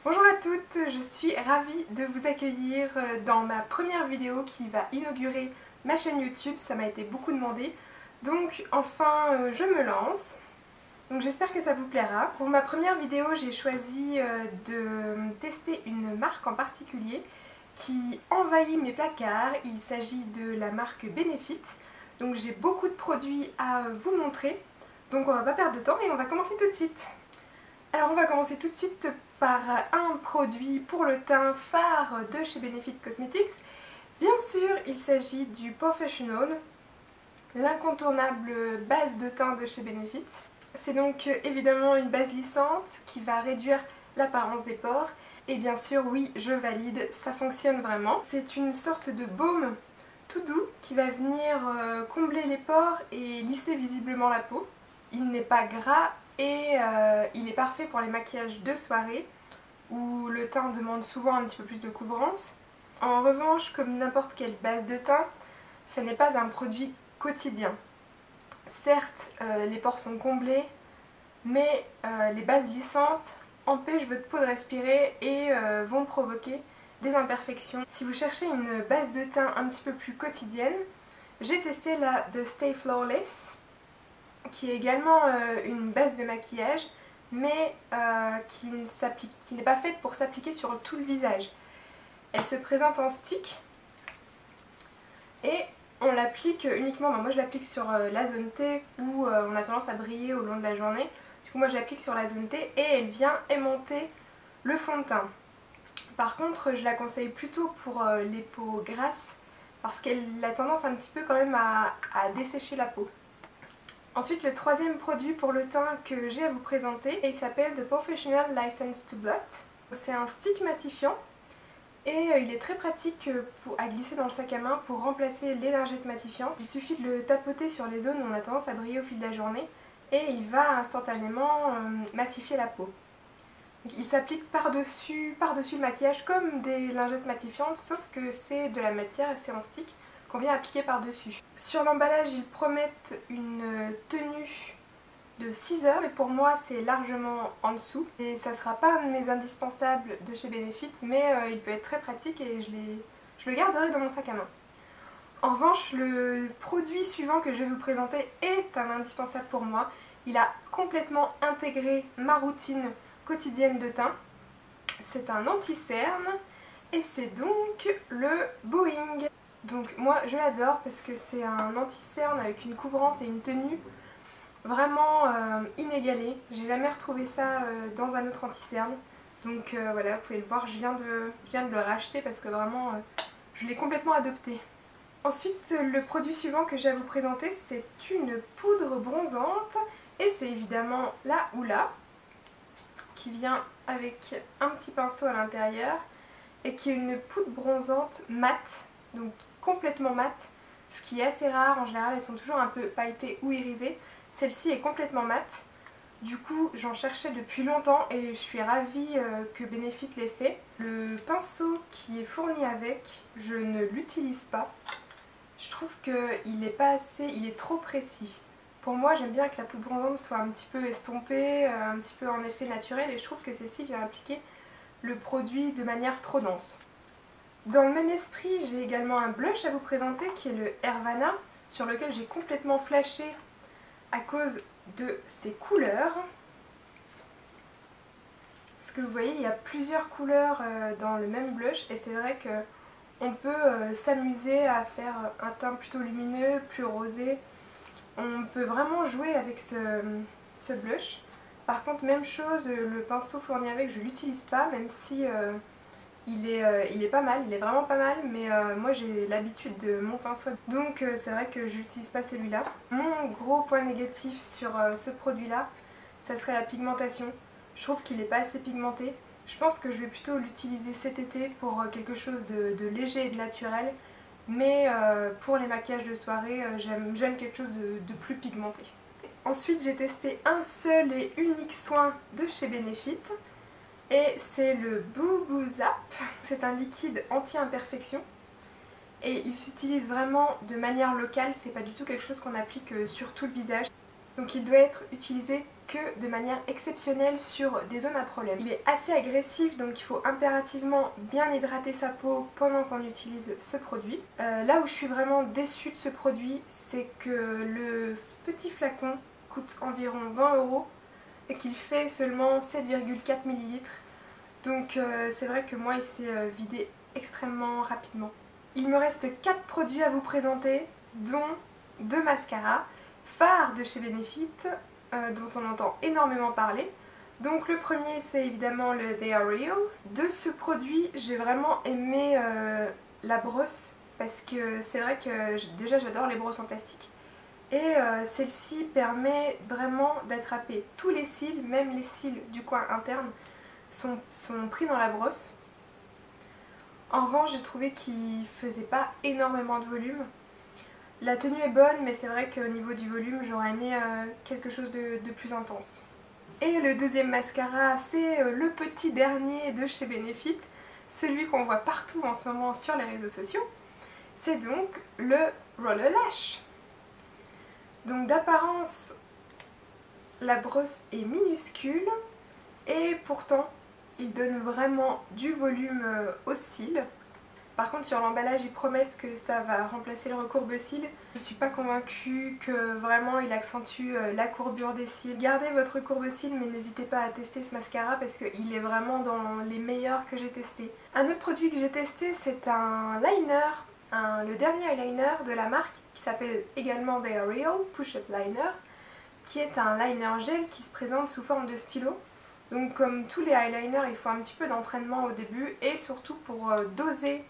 Bonjour à toutes, je suis ravie de vous accueillir dans ma première vidéo qui va inaugurer ma chaîne YouTube. Ça m'a été beaucoup demandé, donc enfin je me lance. Donc j'espère que ça vous plaira. Pour ma première vidéo, j'ai choisi de tester une marque en particulier qui envahit mes placards. Il s'agit de la marque Benefit. Donc j'ai beaucoup de produits à vous montrer. Donc on va pas perdre de temps et on va commencer tout de suite. Alors on va commencer tout de suite par un produit pour le teint phare de chez Benefit Cosmetics. Bien sûr, il s'agit du Professional, l'incontournable base de teint de chez Benefit. C'est donc évidemment une base lissante qui va réduire l'apparence des pores. Et bien sûr, oui, je valide, ça fonctionne vraiment. C'est une sorte de baume tout doux qui va venir combler les pores et lisser visiblement la peau. Il n'est pas gras et il est parfait pour les maquillages de soirée où le teint demande souvent un petit peu plus de couvrance. En revanche, comme n'importe quelle base de teint, ce n'est pas un produit quotidien. Certes, les pores sont comblés, mais les bases lissantes empêchent votre peau de respirer et vont provoquer des imperfections. Si vous cherchez une base de teint un petit peu plus quotidienne, j'ai testé la The Stay Flawless, qui est également une base de maquillage, mais qui n'est pas faite pour s'appliquer sur tout le visage. Elle se présente en stick et on l'applique uniquement, moi je l'applique sur la zone T où on a tendance à briller au long de la journée. Du coup moi je l'applique sur la zone T et elle vient aimanter le fond de teint. Par contre je la conseille plutôt pour les peaux grasses parce qu'elle a tendance un petit peu quand même à dessécher la peau. Ensuite, le troisième produit pour le teint que j'ai à vous présenter, il s'appelle The Professional License to Blot. C'est un stick matifiant et il est très pratique à glisser dans le sac à main pour remplacer les lingettes matifiantes. Il suffit de le tapoter sur les zones où on a tendance à briller au fil de la journée et il va instantanément matifier la peau. Donc, il s'applique par-dessus le maquillage comme des lingettes matifiantes, sauf que c'est de la matière et c'est en stick qu'on vient appliquer par-dessus. Sur l'emballage, ils promettent une tenue de 6 heures, mais pour moi c'est largement en dessous. Et ça sera pas un de mes indispensables de chez Benefit, mais il peut être très pratique et je le garderai dans mon sac à main. En revanche, le produit suivant que je vais vous présenter est un indispensable pour moi. Il a complètement intégré ma routine quotidienne de teint. C'est un anti-cerne et c'est donc le Boing. Donc moi je l'adore parce que c'est un anti-cerne avec une couvrance et une tenue vraiment inégalée. J'ai jamais retrouvé ça dans un autre anti-cerne. Donc voilà, vous pouvez le voir, je viens de le racheter parce que vraiment je l'ai complètement adopté. Ensuite, le produit suivant que j'ai à vous présenter, c'est une poudre bronzante et c'est évidemment la Hoola qui vient avec un petit pinceau à l'intérieur et qui est une poudre bronzante mate, donc complètement mate, ce qui est assez rare. En général elles sont toujours un peu pailletées ou irisées. Celle-ci est complètement mate. Du coup j'en cherchais depuis longtemps et je suis ravie que Benefit l'ait fait. Le pinceau qui est fourni avec, je ne l'utilise pas. Je trouve qu'il est pas assez, il est trop précis. Pour moi j'aime bien que la poudre bronzante soit un petit peu estompée, un petit peu en effet naturel, et je trouve que celle-ci vient appliquer le produit de manière trop dense. Dans le même esprit, j'ai également un blush à vous présenter qui est le Hervana, sur lequel j'ai complètement flashé à cause de ses couleurs. Parce que vous voyez, il y a plusieurs couleurs dans le même blush et c'est vrai qu'on peut s'amuser à faire un teint plutôt lumineux, plus rosé. On peut vraiment jouer avec ce blush. Par contre, même chose, le pinceau fourni avec, je ne l'utilise pas, même si il est pas mal, il est vraiment pas mal, mais moi j'ai l'habitude de mon pinceau. Donc c'est vrai que je n'utilise pas celui-là. Mon gros point négatif sur ce produit-là, ça serait la pigmentation. Je trouve qu'il n'est pas assez pigmenté. Je pense que je vais plutôt l'utiliser cet été pour quelque chose de léger et de naturel. Mais pour les maquillages de soirée, j'aime quelque chose de plus pigmenté. Ensuite, j'ai testé un seul et unique soin de chez Benefit. Et c'est le Boo Boo Zap. C'est un liquide anti-imperfection. Et il s'utilise vraiment de manière locale. C'est pas du tout quelque chose qu'on applique sur tout le visage. Donc il doit être utilisé que de manière exceptionnelle sur des zones à problème. Il est assez agressif, donc il faut impérativement bien hydrater sa peau pendant qu'on utilise ce produit. Là où je suis vraiment déçue de ce produit, c'est que le petit flacon coûte environ 20 € et qu'il fait seulement 7,4 ml. Donc c'est vrai que moi il s'est vidé extrêmement rapidement. Il me reste 4 produits à vous présenter, dont 2 mascaras phares de chez Benefit, dont on entend énormément parler. Donc le premier c'est évidemment le They Are Real. De ce produit j'ai vraiment aimé la brosse, parce que c'est vrai que déjà j'adore les brosses en plastique. Et celle-ci permet vraiment d'attraper tous les cils, même les cils du coin interne sont pris dans la brosse. En revanche j'ai trouvé qu'il faisait pas énormément de volume. La tenue est bonne, mais c'est vrai qu'au niveau du volume j'aurais aimé quelque chose de plus intense. Et le deuxième mascara, c'est le petit dernier de chez Benefit, celui qu'on voit partout en ce moment sur les réseaux sociaux. C'est donc le Roller Lash. Donc d'apparence la brosse est minuscule et pourtant il donne vraiment du volume aux cils. Par contre sur l'emballage ils promettent que ça va remplacer le recourbe-cils. Je suis pas convaincue que vraiment il accentue la courbure des cils. Gardez votre courbe-cils, mais n'hésitez pas à tester ce mascara parce qu'il est vraiment dans les meilleurs que j'ai testés. Un autre produit que j'ai testé, c'est un liner, le dernier eyeliner de la marque qui s'appelle également They Are Real Push-Up Liner, qui est un liner gel qui se présente sous forme de stylo. Donc comme tous les eyeliners, il faut un petit peu d'entraînement au début et surtout pour doser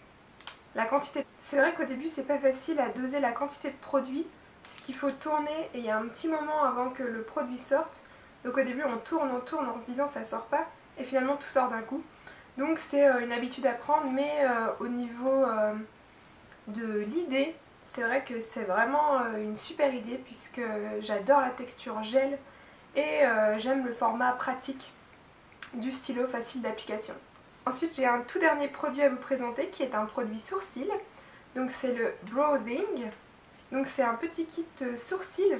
la quantité. C'est vrai qu'au début c'est pas facile à doser la quantité de produit puisqu'il faut tourner et il y a un petit moment avant que le produit sorte. Donc au début on tourne en se disant ça sort pas et finalement tout sort d'un coup. Donc c'est une habitude à prendre, mais au niveau de l'idée, c'est vrai que c'est vraiment une super idée puisque j'adore la texture gel et j'aime le format pratique du stylo, facile d'application. Ensuite j'ai un tout dernier produit à vous présenter qui est un produit sourcil. Donc c'est le Brooding. Donc c'est un petit kit sourcil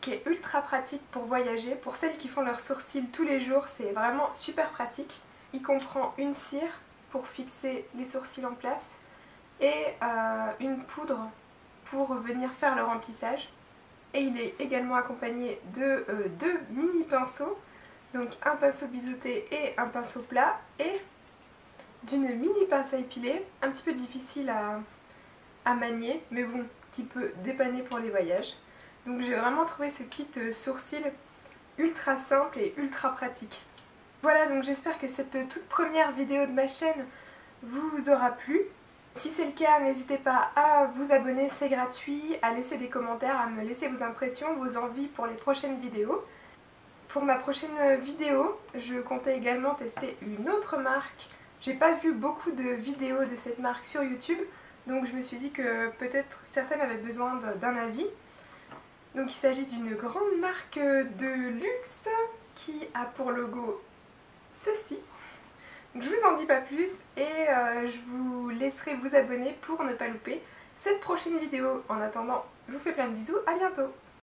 qui est ultra pratique pour voyager. Pour celles qui font leurs sourcils tous les jours, c'est vraiment super pratique. Il comprend une cire pour fixer les sourcils en place et une poudre pour venir faire le remplissage. Et il est également accompagné de 2 mini pinceaux. Donc un pinceau biseauté et un pinceau plat et d'une mini pince à épiler, un petit peu difficile à manier, mais bon, qui peut dépanner pour les voyages. Donc j'ai vraiment trouvé ce kit sourcil ultra simple et ultra pratique. Voilà, donc j'espère que cette toute première vidéo de ma chaîne vous aura plu. Si c'est le cas, n'hésitez pas à vous abonner, c'est gratuit, à laisser des commentaires, à me laisser vos impressions, vos envies pour les prochaines vidéos. Pour ma prochaine vidéo, je comptais également tester une autre marque. J'ai pas vu beaucoup de vidéos de cette marque sur YouTube, donc je me suis dit que peut-être certaines avaient besoin d'un avis. Donc il s'agit d'une grande marque de luxe qui a pour logo ceci. Donc je vous en dis pas plus et je vous laisserai vous abonner pour ne pas louper cette prochaine vidéo. En attendant, je vous fais plein de bisous, à bientôt!